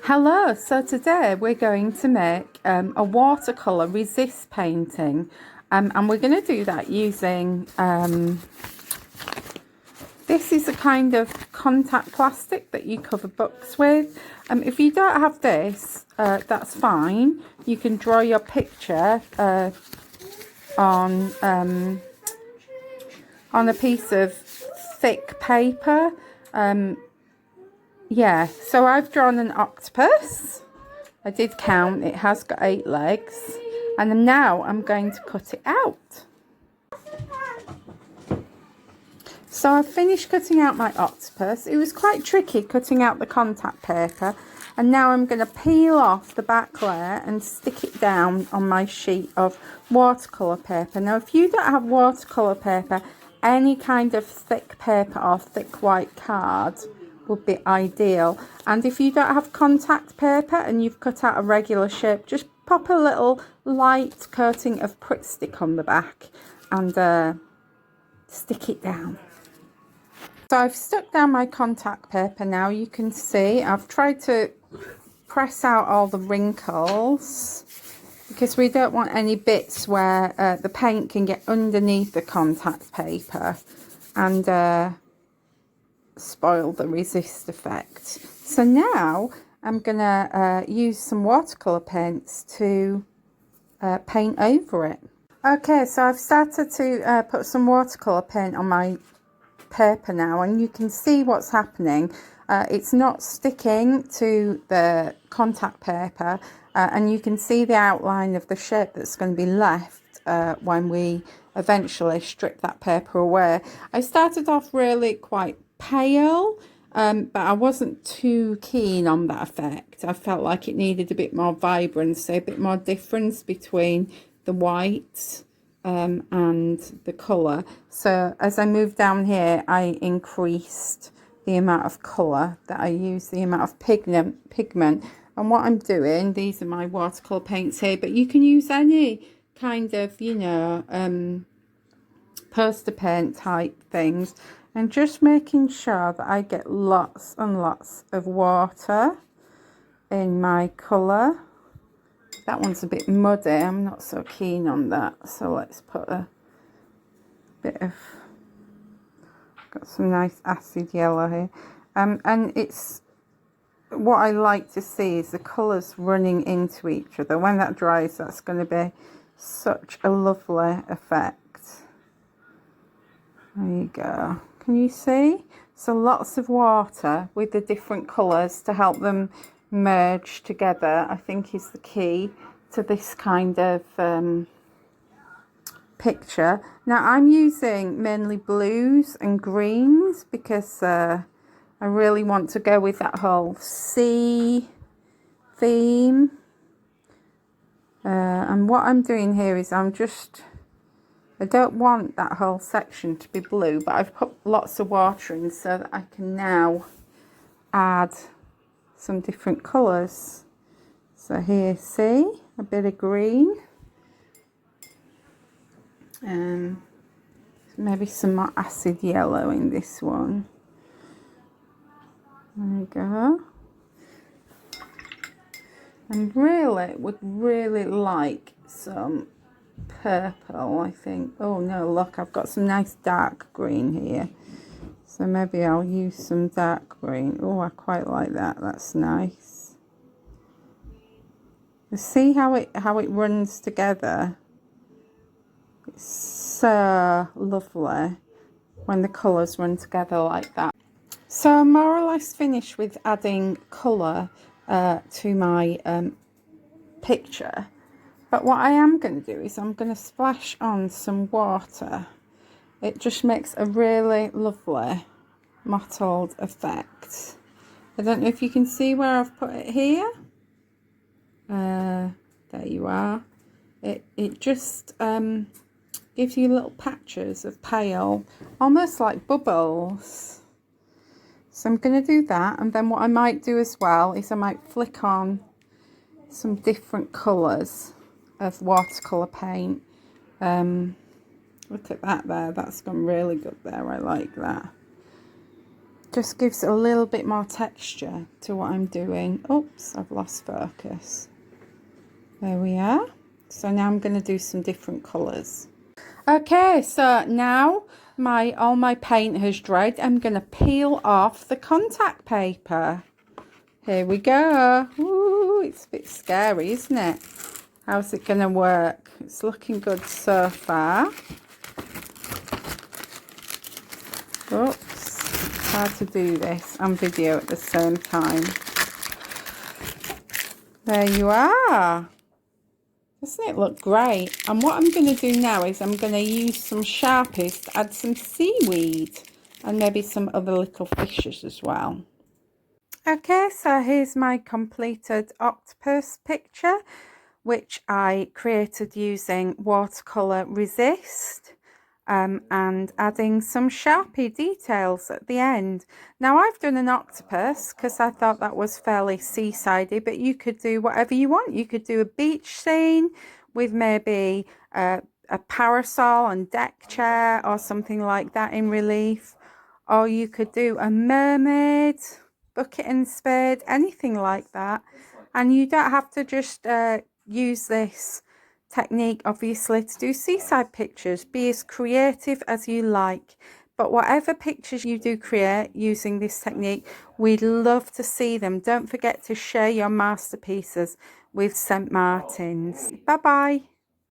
Hello, so today we're going to make a watercolour resist painting and we're going to do that using, this is a kind of contact plastic that you cover books with. If you don't have this, that's fine. You can draw your picture on a piece of thick paper. Yeah, so I've drawn an octopus. I did count, it has got 8 legs. And now I'm going to cut it out. So I've finished cutting out my octopus. It was quite tricky cutting out the contact paper. And now I'm going to peel off the back layer and stick it down on my sheet of watercolour paper. Now if you don't have watercolour paper, any kind of thick paper or thick white card would be ideal. And if you don't have contact paper and you've cut out a regular shape, just pop a little light coating of Pritt stick on the back and stick it down. So I've stuck down my contact paper now. You can see I've tried to press out all the wrinkles because we don't want any bits where the paint can get underneath the contact paper and spoil the resist effect. So now I'm gonna use some watercolor paints to paint over it. Okay, so I've started to put some watercolor paint on my paper now, and you can see what's happening. It's not sticking to the contact paper, and you can see the outline of the shape that's going to be left when we eventually strip that paper away. I started off really quite pale, but I wasn't too keen on that effect. I felt like it needed a bit more vibrancy, a bit more difference between the white and the colour. So as I moved down here, I increased the amount of colour that I use, the amount of pigment. And what I'm doing, these are my watercolour paints here, but you can use any kind of, you know, poster paint type things. And just making sure that I get lots and lots of water in my colour. That one's a bit muddy, I'm not so keen on that. So let's put a bit of, got some nice acid yellow here. And it's, what I like to see is the colours running into each other. When that dries, that's going to be such a lovely effect. There you go. Can you see? So lots of water with the different colours to help them merge together, I think is the key to this kind of picture. Now I'm using mainly blues and greens because I really want to go with that whole sea theme. And what I'm doing here is I don't want that whole section to be blue, but I've put lots of water in so that I can now add some different colours. So here, see, a bit of green, and maybe some more acid yellow in this one. There we go. And really would really like some purple, I think. Oh no, look, I've got some nice dark green here, so maybe I'll use some dark green. Oh, I quite like that. That's nice. You see how it runs together? It's so lovely when the colours run together like that. So I'm more or less finished with adding colour to my picture. But what I am going to do is I'm going to splash on some water. It just makes a really lovely mottled effect. I don't know if you can see where I've put it here. There you are. It just gives you little patches of pale, almost like bubbles. So I'm going to do that, and then what I might do as well is I might flick on some different colours of watercolour paint. Look at that there, that's gone really good there, I like that. Just gives a little bit more texture to what I'm doing. Oops, I've lost focus. There we are. So now I'm going to do some different colours. Okay, so now all my paint has dried. I'm going to peel off the contact paper. Here we go. Ooh, it's a bit scary, isn't it? How's it going to work? It's looking good so far. Oops, it's hard to do this on video at the same time. There you are. Doesn't it look great? And what I'm going to do now is I'm going to use some Sharpies to add some seaweed and maybe some other little fishes as well. Okay, so here's my completed octopus picture, which I created using watercolour resist and adding some Sharpie details at the end. Now I've done an octopus because I thought that was fairly seaside-y, but you could do whatever you want. You could do a beach scene with maybe a parasol and deck chair or something like that in relief, or you could do a mermaid, bucket and spade, anything like that. And you don't have to just use this technique obviously to do seaside pictures. Be as creative as you like, but whatever pictures you do create using this technique, we'd love to see them. Don't forget to share your masterpieces with St. Martin's. Bye bye.